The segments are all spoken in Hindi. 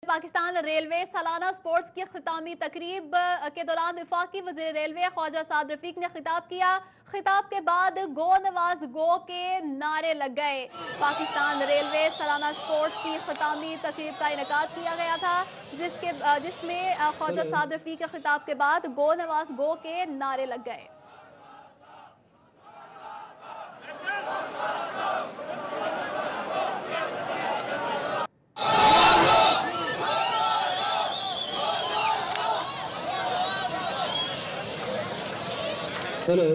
पाकिस्तान रेलवे सालाना स्पोर्ट्स की अख्तामी तकरीब के दौरान वफाकी वज़ीर रेलवे ख्वाजा साद रफीक ने खिताब किया। खिताब के बाद गो नवाज गो के नारे लग गए। पाकिस्तान रेलवे सालाना स्पोर्ट्स की अख्तामी तकरीब का इनेकाद किया गया था, जिसमें ख्वाजा हेलो। साद रफीक के खिताब के बाद गो नवाज गो के नारे लग गए। हेलो।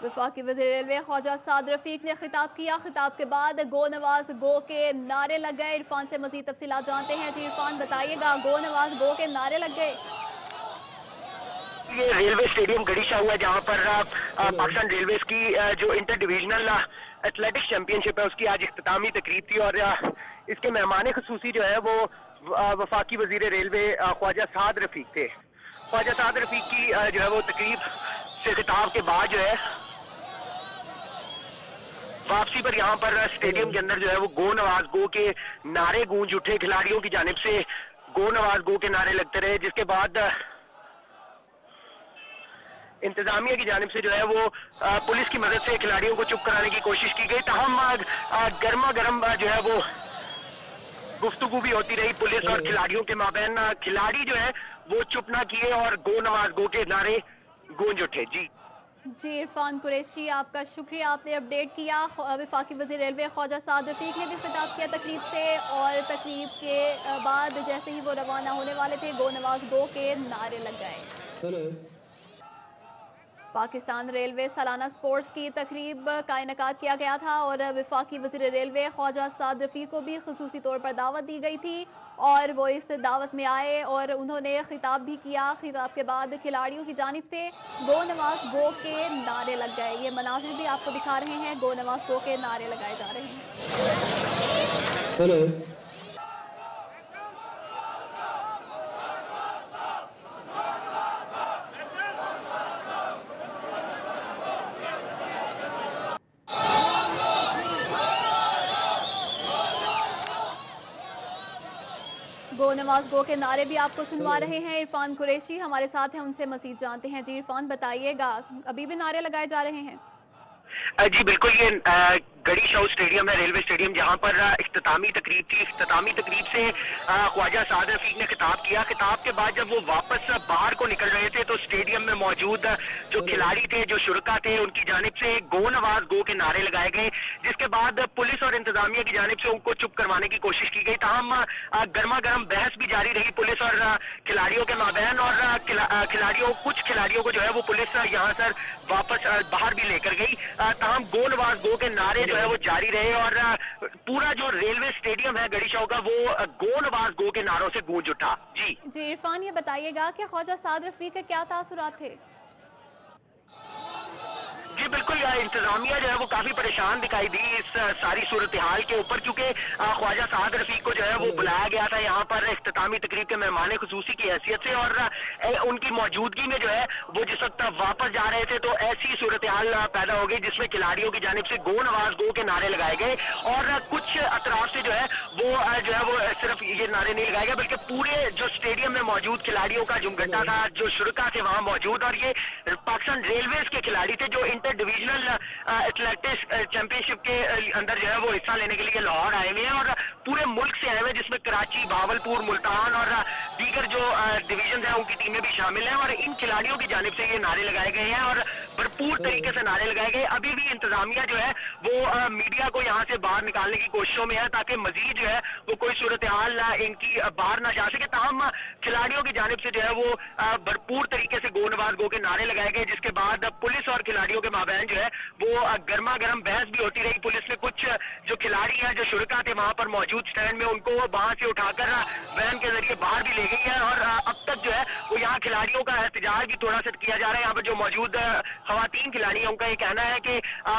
वफाकी वज़ीर रेलवे ख्वाजा साद रफीक ने खिताब किया। खिताब के बाद गो नवाज गो के नारे लग गए। इरफान से मजीद तफसीलात जानते हैं। जी इरफान, बताइएगा, गो नवाज गो के नारे लग गए। ये रेलवे स्टेडियम गड़ीशा हुआ है जहाँ पर हेलो। पाकिस्तान रेलवे की जो इंटर डिविजनल एथलेटिक्स चैंपियनशिप है उसकी आज इख्तितामी तकरीब थी और इसके मेहमान खसूसी जो है वो वफाकी वजीर रेलवे ख्वाजा साद रफीक थे। ख्वाजा साद रफीक की जो है वो तकरीब से खिताब के बाद जो है वापसी पर यहाँ पर हेलो। स्टेडियम के अंदर जो है वो गो नवाज गो के नारे गूंज उठे। खिलाड़ियों की जानिब से गो नवाज गो के नारे लगते रहे, जिसके बाद इंतजामिया की जानिब से जो है वो पुलिस की मदद से खिलाड़ियों को चुप कराने की कोशिश की गई। तहम गर्मा गर्म जो है वो गुफ्तगू भी होती रही पुलिस और हेलो। खिलाड़ियों के माबैन। खिलाड़ी जो है वो चुप ना किए और गो नवाज गो के नारे गूंज उठे। जी इरफान कुरैशी, आपका शुक्रिया, आपने अपडेट किया। वफाकी वज़ीर रेलवे ख्वाजा साद रफीक ने भी खिताब किया तकरीब से, और तकरीब के बाद जैसे ही वो रवाना होने वाले थे, गो नवाज गो के नारे लग गए। हेलो। पाकिस्तान रेलवे सालाना स्पोर्ट्स की तकरीब का इनेकाद किया गया था और वफाकी वज़ीर रेलवे ख्वाजा साद रफीक को भी खुसूसी तौर पर दावत दी गई थी और वो इस दावत में आए और उन्होंने खिताब भी किया। खिताब के बाद खिलाड़ियों की जानिब से गो नवाज गो के नारे लग गए। ये मनाजिर भी आपको दिखा रहे हैं, गो नवाज गो के नारे लगाए जा रहे हैं। हेलो। गो नवाज गो के नारे भी आपको सुनवा हेलो। रहे हैं। इरफान कुरैशी हमारे साथ हैं, उनसे मजीद जानते हैं। जी इरफान, बताइएगा, अभी भी नारे लगाए जा रहे हैं? जी बिल्कुल। ये गड़ीशा स्टेडियम है, रेलवे स्टेडियम, जहां पर इख्तितामी तकरीब थी। इख्तितामी तकरीब से ख्वाजा साद रफीक ने खिताब किया। खिताब के बाद जब वो वापस बाहर को निकल रहे थे तो स्टेडियम में मौजूद जो हेलो। खिलाड़ी थे, जो शुरका थे, उनकी जानिब से गो नवाज गो के नारे लगाए गए, जिसके बाद पुलिस और इंतजामिया की जानिब से उनको चुप करवाने की कोशिश की गई। तमाम गर्मा गर्म बहस भी जारी रही पुलिस और खिलाड़ियों के माबैन, और कुछ खिलाड़ियों को जो है वो पुलिस यहाँ से वापस बाहर भी लेकर गई। तमाम गो नवाज गो के नारे जो है वो जारी रहे और पूरा जो रेलवे स्टेडियम है गड़ीशा का वो गो नवाज गो के नारों से गूंज उठा। जी इरफान, ये बताइएगा कि ख्वाजा साद रफीक के क्या तासुरात थे? जी बिल्कुल। इंतजामिया जो है वो काफी परेशान दिखाई दी इस सारी सूरत हाल के ऊपर, क्योंकि ख्वाजा साद रफीक को जो है वो हेलो। बुलाया गया था यहाँ पर इख्तितामी तकरीब के मेहमान खुसूसी की हैसियत से, और उनकी मौजूदगी में जो है वो जिस वक्त वापस जा रहे थे तो ऐसी सूरत हाल पैदा हो गई जिसमें खिलाड़ियों की जानिब से गो नवाज गो के नारे लगाए गए, और कुछ अतराफ से जो है वो सिर्फ ये नारे नहीं लगाए गए बल्कि पूरे जो स्टेडियम में मौजूद खिलाड़ियों का जुमगट्टा था, जो शुरका थे वहां मौजूद, और ये पाकिस्तान रेलवेज के खिलाड़ी थे जो इंटर डिविजनल एथलेटिक्स चैंपियनशिप के अंदर जो है वो हिस्सा लेने के लिए लाहौर आए हुए हैं, और पूरे मुल्क से आए हुए, जिसमें कराची, भावलपुर, मुल्तान और दीगर जो डिवीजन है उनकी टीमें भी शामिल हैं, और इन खिलाड़ियों की जानिब से ये नारे लगाए गए हैं और भरपूर तरीके से नारे लगाए गए। अभी भी इंतजामिया जो है वो मीडिया को यहाँ से बाहर निकालने की कोशिशों में है ताकि मजीद जो है वो कोई सूरत हाल इनकी बाहर ना जा सके। तमाम खिलाड़ियों की जानिब से जो है वो भरपूर तरीके से गो नवाज गो के नारे लगाए गए, जिसके बाद पुलिस और खिलाड़ियों के माबैन जो है वो गर्मा गर्म बहस भी होती रही। पुलिस ने कुछ जो खिलाड़ी हैं, जो शुरका थे वहां पर मौजूद स्टैंड में, उनको वहां से उठाकर वैन के जरिए बाहर भी ले गई है, और अब तक जो है वो यहाँ खिलाड़ियों का एहतजाज भी थोड़ा सा किया जा रहा है। यहाँ पर जो मौजूद खवातीन खिलाड़ी हैं उनका ये कहना है कि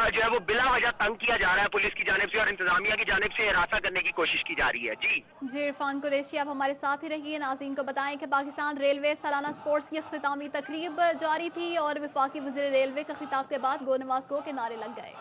जो है वो बिला वजह तंग किया जा रहा है पुलिस की जानिब से, और इंतजामिया की जानिब से हिरासत करने की कोशिश की जा रही है। जी इरफान कुरैशी, आप हमारे साथ ही रहिए। नाज़रीन को बताएं कि पाकिस्तान रेलवे सालाना स्पोर्ट्स की इख्तितामी तकरीब जारी थी और वफाकी वज़ीर रेलवे के खिताब के बाद गो नवाज गो के नारे लग गए।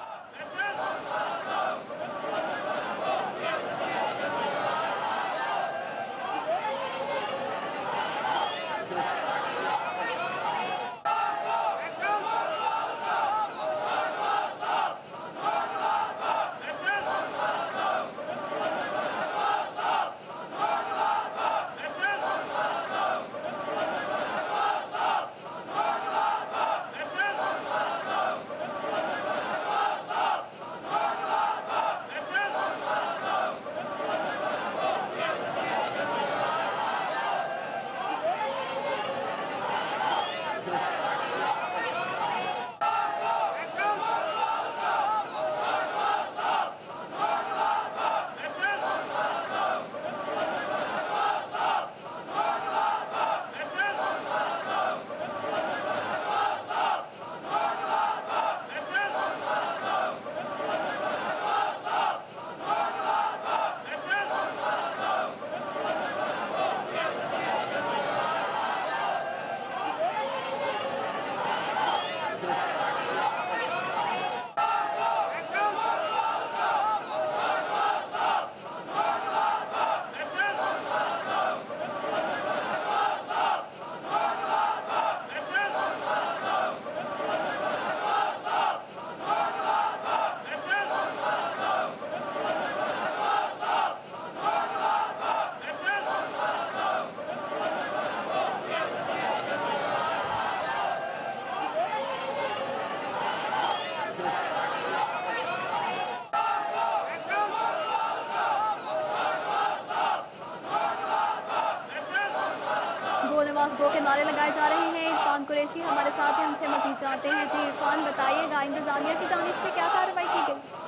नवाज गो के नारे लगाए जा रहे हैं। इरफान कुरैशी हमारे साथ हैं, हमसे मजीद जानते हैं। जी इरफान, बताइएगा इंतजामिया की जानिब से क्या कार्रवाई की गई?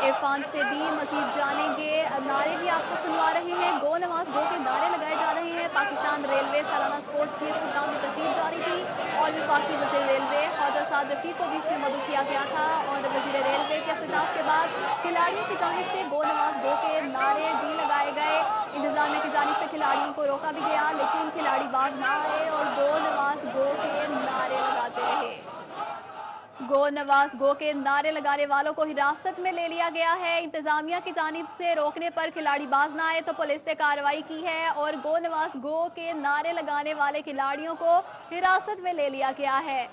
इरफान से भी मजीद जानेंगे। नारे भी आपको सुनवा रहे हैं, गो नवाज गो के नारे लगाए जा रहे हैं। पाकिस्तान रेलवे सालाना स्पोर्ट्स की इख्तितामी तकरीब जारी थी और वफाकी वज़ीर रेलवे ख्वाजा साद रफ़ी को भी इसमें मदद किया गया था और वज़ीर रेलवे के खिताब के बाद खिलाड़ियों की जानिब से गो नवाज गो के नारे भी लगाए गए। इंतजामिया की जानिब से खिलाड़ियों को रोका भी गया, लेकिन खिलाड़ी बाज ना आए और गो नवाज गो के नारे लगाते रहे। गो नवाज गो के नारे लगाने वालों को हिरासत में ले लिया गया है। इंतजामिया की जानिब से रोकने पर खिलाड़ी बाज ना आए तो पुलिस ने कार्रवाई की है और गो नवाज गो के नारे लगाने वाले खिलाड़ियों को हिरासत में ले लिया गया है।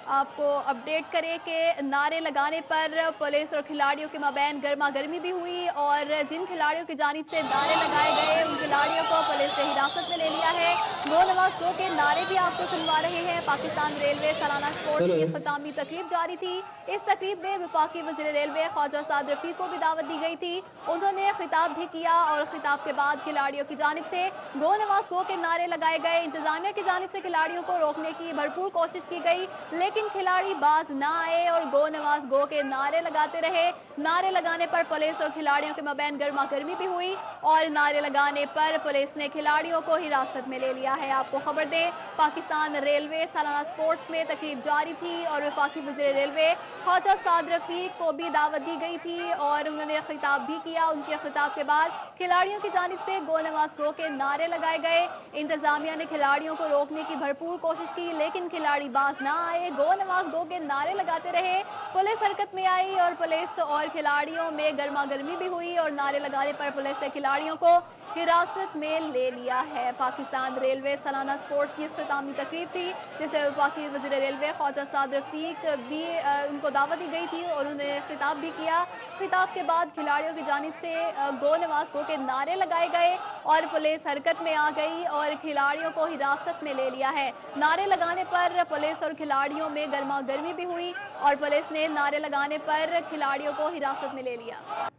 आपको अपडेट करें कि नारे लगाने पर पुलिस और खिलाड़ियों के माबैन गर्मा गर्मी भी हुई और जिन खिलाड़ियों की जानिब से नारे लगाए गए उन खिलाड़ियों को पुलिस ने हिरासत में ले लिया है। गो नवाज गो के नारे भी आपको सुनवा रहे हैं। पाकिस्तान रेलवे सालाना स्पोर्ट्स की इख्तितामी तकरीब जारी थी। इस तकरीब में वफाकी वज़ीर रेलवे ख्वाजा साद रफ़ी को भी दावत दी गई थी। उन्होंने खिताब भी किया और खिताब के बाद खिलाड़ियों की जानिब से गो नवाज गो के नारे लगाए गए। इंतजामिया की जानिब से खिलाड़ियों को रोकने की भरपूर कोशिश की गई, लेकिन खिलाड़ी बाज ना आए और गो नवाज गो के नारे लगाते रहे। नारे लगाने पर पुलिस और खिलाड़ियों के माबैन गर्मा गर्मी भी हुई और नारे लगाने पर पुलिस ने खिलाड़ियों को हिरासत में ले लिया है। आपको खबर दें, पाकिस्तान रेलवे सालाना स्पोर्ट्स में तकरीब जारी थी और वफाकी वज़ीर रेलवे ख्वाजा साद रफ़ी को भी दावत दी गई थी और उन्होंने खिताब भी किया। उनके खिताब के बाद खिलाड़ियों की जानिब से गो नवाज गो के नारे लगाए गए। इंतजामिया ने खिलाड़ियों को रोकने की भरपूर कोशिश की, लेकिन खिलाड़ी बाज ना आए, गो नवाज गो के नारे लगाते रहे। पुलिस हरकत में आई और पुलिस और खिलाड़ियों में गर्मा गर्मी भी हुई और नारे लगाने पर पुलिस ने खिलाड़ियों को हिरासत में ले लिया है। पाकिस्तान रेलवे सालाना स्पोर्ट्स की इख्तितामी तकरीब थी जिसे वफाकी वज़ीर रेलवे ख्वाजा साद रफ़ीक भी उनको दावत दी गई थी और उन्होंने खिताब भी किया। खिताब के बाद खिलाड़ियों की जानिब से गो नवाज गो के नारे लगाए गए और पुलिस हरकत में आ गई और खिलाड़ियों को हिरासत में ले लिया है। नारे लगाने पर पुलिस और खिलाड़ियों में गर्मा गर्मी भी हुई और पुलिस ने नारे लगाने पर खिलाड़ियों को हिरासत में ले लिया।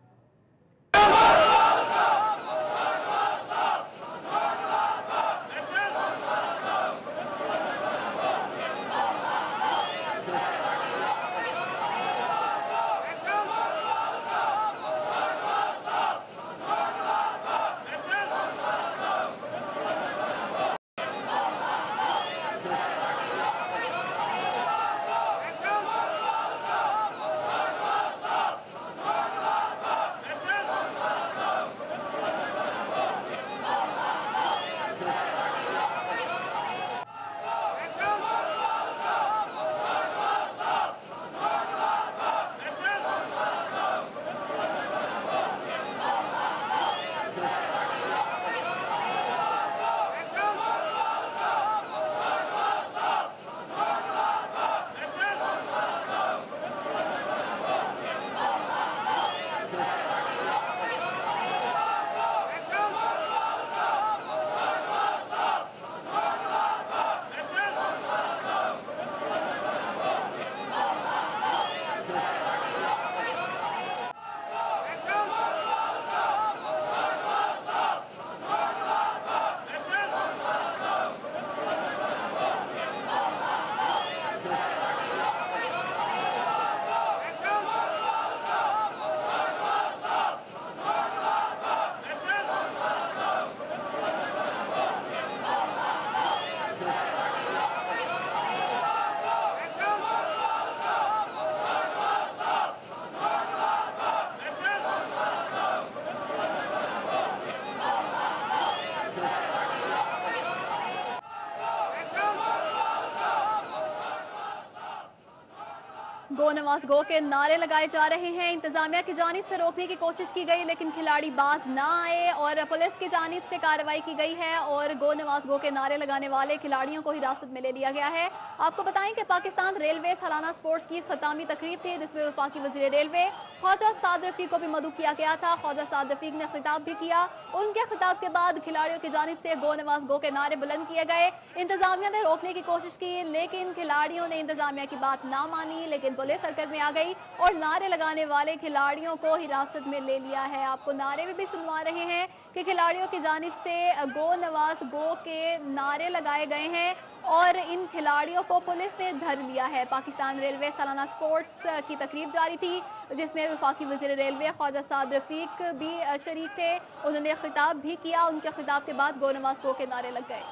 गो नवाज गो के नारे लगाए जा रहे हैं। इंतजामिया की जानिब से रोकने की कोशिश की गई, लेकिन खिलाड़ी बाज ना आए और पुलिस की जानिब से कार्रवाई की गई है और गो नवाज गो के नारे लगाने वाले खिलाड़ियों को हिरासत में ले लिया गया है। आपको बताएं कि पाकिस्तान रेलवे सालाना स्पोर्ट्स की इख्तितामी तकरीब थी जिसमें वफाकी वज़ीर रेलवे ख्वाजा साद रफ़ी को भी मदऊ किया गया था। ख्वाजा साद रफ़ी ने खिताब भी किया। उनके खिताब के बाद खिलाड़ियों की जानिब से गो नवाज गो के नारे बुलंद किए गए। इंतजामिया ने रोकने की कोशिश की, लेकिन खिलाड़ियों ने इंतजामिया की बात ना मानी, लेकिन पुलिस पुलिस हरकत में आ गई और नारे लगाने वाले खिलाड़ियों को हिरासत में ले लिया है। आपको नारे भी सुनवा रहे हैं कि खिलाड़ियों की जानिब से गो नवाज गो के नारे लगाए गए हैं और इन खिलाड़ियों को पुलिस ने धर लिया है। पाकिस्तान रेलवे सालाना स्पोर्ट्स की तकरीब जारी थी जिसमें वफाकी वज़ीर रेलवे ख्वाजा साद रफीक भी शरीक थे। उन्होंने खिताब भी किया। उनके खिताब के बाद गो नवाज गो के नारे लग गए।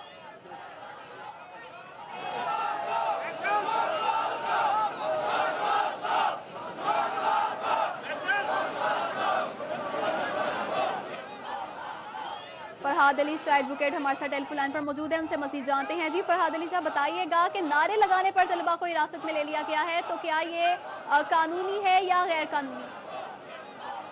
फरहाद अली शाह एडवोकेट हमारे साथ टेलीफोन लाइन पर मौजूद है, उनसे मज़ीद जानते हैं। जी फरहाद अली शाह, बताइएगा कि नारे लगाने पर तलबा को हिरासत में ले लिया गया है, तो क्या ये कानूनी है या गैर कानूनी?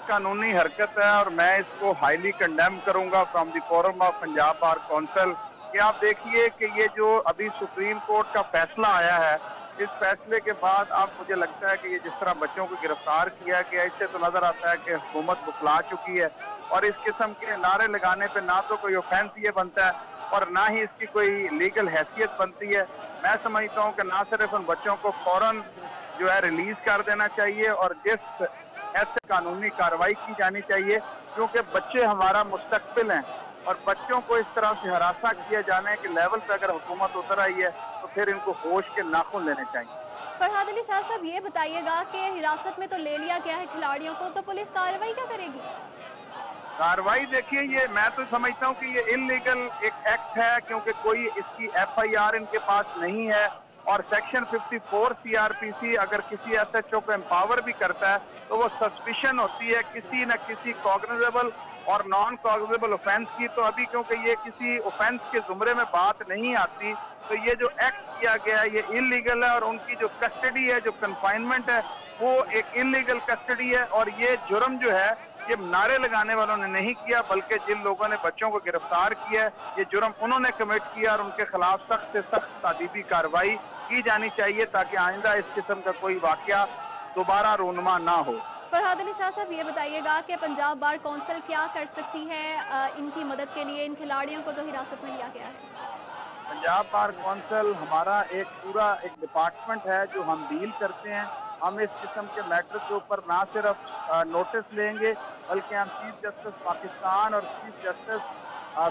कानूनी हरकत है और मैं इसको हाईली कंडेम करूंगा from the forum of Punjab bar council. कि आप देखिए कि ये जो अभी सुप्रीम कोर्ट का फैसला आया है, इस फैसले के बाद अब मुझे लगता है कि ये जिस तरह बच्चों को गिरफ्तार किया गया, इससे तो नजर आता है कि हुकूमत बुखला चुकी है और इस किस्म के नारे लगाने पे ना तो कोई ऑफेंस ये बनता है और ना ही इसकी कोई लीगल हैसियत बनती है। मैं समझता हूँ कि ना सिर्फ उन बच्चों को फौरन जो है रिलीज कर देना चाहिए और जिस ऐसे कानूनी कार्रवाई की जानी चाहिए, क्योंकि बच्चे हमारा मुस्तकबिल हैं और बच्चों को इस तरह से हरासा किया जाने के लेवल पे अगर हुकूमत उतर आई है तो फिर इनको होश के नाखून लेने चाहिए। फरहाद अली शाह साहब, ये बताइएगा कि हिरासत में तो ले लिया गया है खिलाड़ियों को, तो पुलिस कार्रवाई क्या करेगी? कार्रवाई देखिए, ये मैं तो समझता हूँ कि ये इलीगल एक एक्ट है, क्योंकि कोई इसकी FIR इनके पास नहीं है और सेक्शन 54 CRPC अगर किसी SHO को एम्पावर भी करता है तो वो सस्पिशन होती है किसी न किसी कॉग्निजेबल और नॉन कॉग्निजेबल ऑफेंस की। तो अभी क्योंकि ये किसी ऑफेंस के जुमरे में बात नहीं आती, तो ये जो एक्ट किया गया है ये इलीगल है और उनकी जो कस्टडी है, जो कन्फाइनमेंट है, वो एक इलीगल कस्टडी है। और ये जुर्म जो है ये नारे लगाने वालों ने नहीं किया, बल्कि जिन लोगों ने बच्चों को गिरफ्तार किया ये जुर्म उन्होंने कमिट किया और उनके खिलाफ सख्त से सख्त तादीबी कार्रवाई की जानी चाहिए ताकि आइंदा इस किस्म का कोई वाकया दोबारा रूनुमा ना हो। फरहाद अली शाह साहब, ये बताइएगा कि पंजाब बार काउंसिल क्या कर सकती है इनकी मदद के लिए, इन खिलाड़ियों को जो हिरासत में लिया गया है? पंजाब बार काउंसिल हमारा एक पूरा एक डिपार्टमेंट है जो हम डील करते हैं। हम इस किस्म के मैटर के ऊपर ना सिर्फ नोटिस लेंगे बल्कि हम चीफ जस्टिस पाकिस्तान और चीफ जस्टिस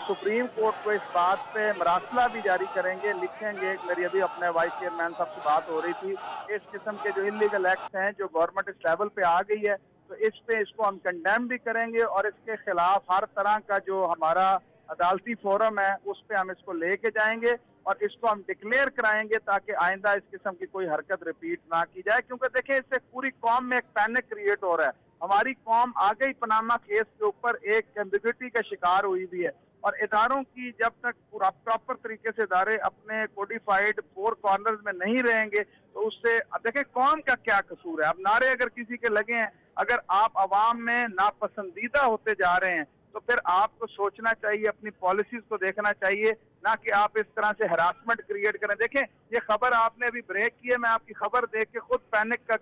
सुप्रीम कोर्ट को इस बात पे मरासला भी जारी करेंगे, लिखेंगे। मेरी अभी अपने वाइस चेयरमैन साहब से बात हो रही थी, इस किस्म के जो इलीगल एक्ट्स हैं जो गवर्नमेंट इस लेवल पे आ गई है तो इसको हम कंडेम भी करेंगे और इसके खिलाफ हर तरह का जो हमारा अदालती फोरम है उस पर हम इसको लेके जाएंगे और इसको हम डिक्लेयर कराएंगे ताकि आइंदा इस किस्म की कोई हरकत रिपीट ना की जाए। क्योंकि देखिए इससे पूरी कौम में एक पैनिक क्रिएट हो रहा है। हमारी कौम आगे ही पनामा केस के ऊपर एक एम्बिग्युइटी का शिकार हुई भी है और इदारों की जब तक पूरा प्रॉपर तरीके से इदारे अपने कोडिफाइड 4 कॉर्नर्स में नहीं रहेंगे तो उससे देखें कौम का क्या कसूर है। अब नारे अगर किसी के लगे हैं, अगर आप अवाम में नापसंदीदा होते जा रहे हैं तो फिर आपको सोचना चाहिए, अपनी पॉलिसीज को देखना चाहिए, ना कि आप इस तरह से हरासमेंट क्रिएट करें। देखें ये खबर आपने अभी ब्रेक की है, मैं आपकी खबर देख के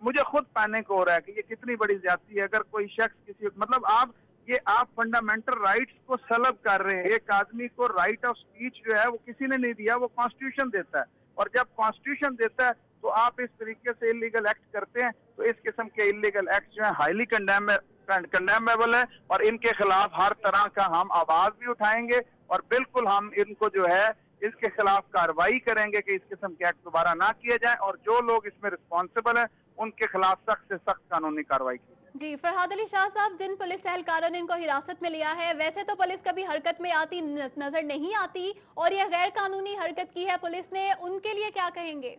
मुझे खुद पैनिक हो रहा है कि ये कितनी बड़ी ज्यादती है। अगर कोई शख्स किसी मतलब आप फंडामेंटल राइट्स को सलब कर रहे हैं। एक आदमी को राइट ऑफ स्पीच जो है वो किसी ने नहीं दिया, वो कॉन्स्टिट्यूशन देता है और जब कॉन्स्टिट्यूशन देता है तो आप इस तरीके से इलीगल एक्ट करते हैं। तो इस किस्म के इलीगल एक्ट जो है हाईली कंडेमेबल है और इनके खिलाफ हर तरह का हम आवाज भी उठाएंगे और बिल्कुल हम इनको जो है इसके खिलाफ कार्रवाई करेंगे कि इस किस्म के एक्ट दोबारा ना किए जाए और जो लोग इसमें रिस्पॉन्सिबल हैं उनके खिलाफ सख्त से सख्त कानूनी कार्रवाई की जाए। जी फरहाद अली शाह साहब, जिन पुलिस एहलकारों ने इनको हिरासत में लिया है, वैसे तो पुलिस कभी हरकत में आती नजर नहीं आती और यह गैर कानूनी हरकत की है पुलिस ने, उनके लिए क्या कहेंगे?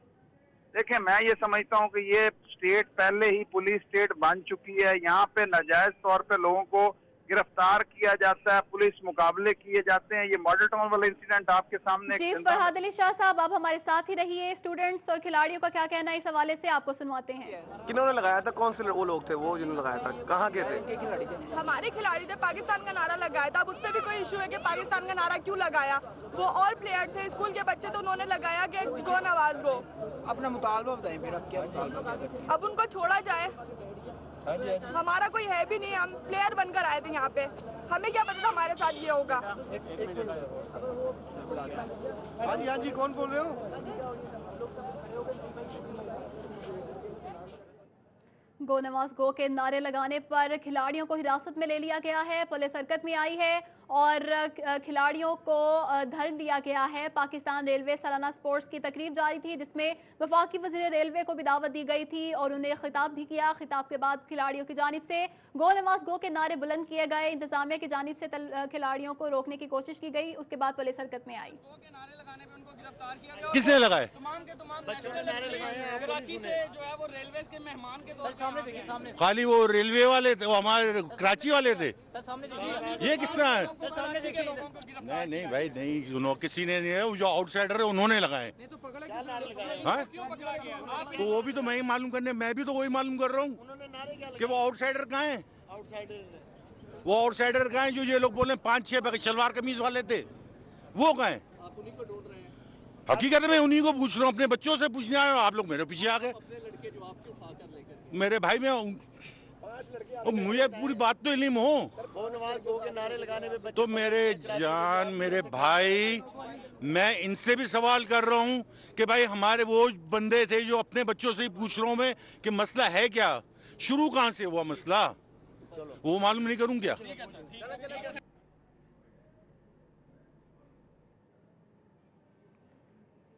देखिए मैं ये समझता हूँ कि ये स्टेट पहले ही पुलिस स्टेट बन चुकी है। यहाँ पे नाजायज तौर पे लोगों को गिरफ्तार किया जाता है, पुलिस मुकाबले किए जाते हैं। ये मॉडल टाउन वाला इंसिडेंट आपके सामने। जी फरहाद अली शाह साहब, आप हमारे साथ ही रहिए। स्टूडेंट्स और खिलाड़ियों का क्या कहना है इस हवाले से आपको सुनवाते हैं। किन्होंने लगाया था, कौन से वो लोग थे वो जिन्होंने लगाया था, कहाँ के थे? हमारे खिलाड़ी थे, पाकिस्तान का नारा लगाया था। अब उस पर भी कोई इशू है कि पाकिस्तान का नारा क्यों लगाया? वो और प्लेयर थे, स्कूल के बच्चे, तो उन्होंने लगाया कि गो नवाज गो। अपना मुतालबा बताएं फिर, अब क्या मुतालबा? अब उनको छोड़ा जाए, हमारा कोई है भी नहीं, हम प्लेयर बनकर आए थे यहाँ पे, हमें क्या पता था हमारे साथ ये होगा। हाँ जी कौन बोल रहे हो? गो नवाज गो के नारे लगाने पर खिलाड़ियों को हिरासत में ले लिया गया है। पुलिस हरकत में आई है और खिलाड़ियों को धर लिया गया है। पाकिस्तान रेलवे सालाना स्पोर्ट्स की तकरीब जारी थी जिसमें वफाकी वज़ीर रेलवे को भी दावत दी गई थी और उन्हें खिताब भी किया। खिताब के बाद खिलाड़ियों की जानिब से गो नवाज गो के नारे बुलंद किए गए। इंतजामिया की जानिब से खिलाड़ियों को रोकने की कोशिश की गई। उसके बाद पुलिस हरकत में आई। किसने लगाए? कराची से जो है वो रेलवे के मेहमान के तौर पे सामने खाली वो रेलवे वाले थे, वो हमारे कराची वाले थे। ये किस तरह है? नहीं भाई नहीं, किसी ने नहीं, जो आउटसाइडर है उन्होंने लगाए। हाँ तो वो भी तो मैं ही मालूम करने, मैं भी तो वही मालूम कर रहा हूँ कि वो आउटसाइडर कहाँ है। वो आउटसाइडर कहाँ है जो ये लोग बोले 5-6 शलवार कमीज वाले थे, वो कहाँ है? हकीकत में उन्हीं को पूछ रहा हूँ, अपने बच्चों से पूछने आए हो, आप लोग मेरे पीछे आ गए। मेरे भाई में मुझे पूरी बात तो इल्म हो तो मेरे जान, मेरे भाई, मैं इनसे भी सवाल कर रहा हूँ कि भाई हमारे वो बंदे थे जो अपने बच्चों से ही पूछ रहा हूँ मैं कि मसला है क्या, शुरू कहाँ से हुआ मसला, वो मालूम नहीं करूँ क्या?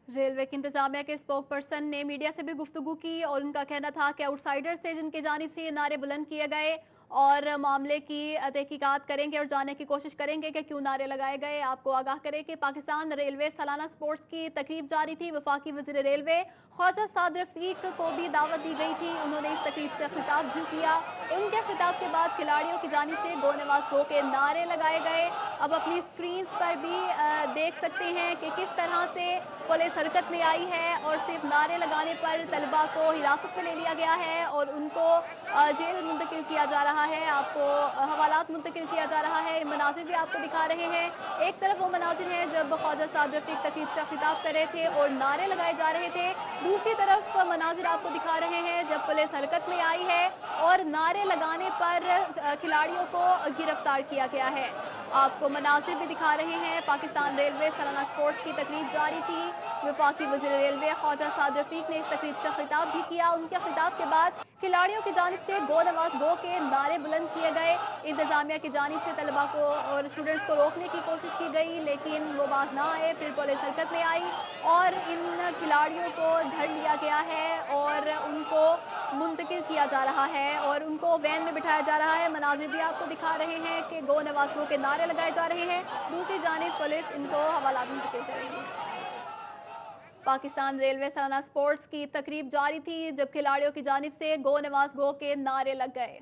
रेलवे की इंतजामिया के स्पोक पर्सन ने मीडिया से भी गुफ्तगू की और उनका कहना था कि आउटसाइडर्स थे जिनकी जानिब से ये नारे बुलंद किए गए और मामले की तहकीकात करेंगे और जानने की कोशिश करेंगे कि क्यों नारे लगाए गए। आपको आगाह करें कि पाकिस्तान रेलवे सालाना स्पोर्ट्स की तकरीब जारी थी। वफाकी वज़ीर रेलवे ख्वाजा साद रफीक को भी दावत दी गई थी। उन्होंने इस तकरीब से खिताब भी किया। उनके खिताब के बाद खिलाड़ियों की जानिब से गो नवाज गो के नारे लगाए गए। अब अपनी स्क्रीन पर भी देख सकते हैं कि किस तरह से पुलिस हरकत में आई है और सिर्फ नारे लगाने पर तलबा को हिरासत में ले लिया गया है और उनको जेल मुंतकिल किया जा रहा है। आपको हवालात मुंतकिल किया जा रहा है। मनाजिर भी आपको दिखा रहे हैं। एक तरफ वो मनाजिर हैं जब ख्वाजा साद रफीक तकरीब से खिताब कर रहे थे और नारे लगाए जा रहे थे। दूसरी तरफ मनाजिर आपको दिखा रहे हैं जब पुलिस हरकत में आई है और नारे लगाने पर खिलाड़ियों को गिरफ्तार किया गया है। आपको मनाजिर भी दिखा रहे हैं। पाकिस्तान रेलवे सालाना स्पोर्ट्स की तकरीब जारी थी। वफाकी वज़ीर रेलवे ख्वाजा साद रफीक ने इस तकरीब से खिताब भी किया। उनके खिताब के बाद खिलाड़ियों की जानिब से गो नवाज गो के नारे बुलंद किए गए। इंतजामिया की जानिब से तलबा को और स्टूडेंट्स को रोकने की कोशिश की गई लेकिन वो बाज ना आए। फिर पुलिस हरकत में आई और इन खिलाड़ियों को धर लिया गया है और उनको मुंतकिल किया जा रहा है और उनको वैन में बिठाया जा रहा है। मनाजिर भी आपको दिखा रहे हैं कि गो नवाज गो के नारे लगाए जा रहे हैं। दूसरी जानिब पुलिस इनको हवाला मुंतकिल करेगी। पाकिस्तान रेलवे सालाना स्पोर्ट्स की तकरीब जारी थी जब खिलाड़ियों की जानिब से गो नवाज गो के नारे लग गए।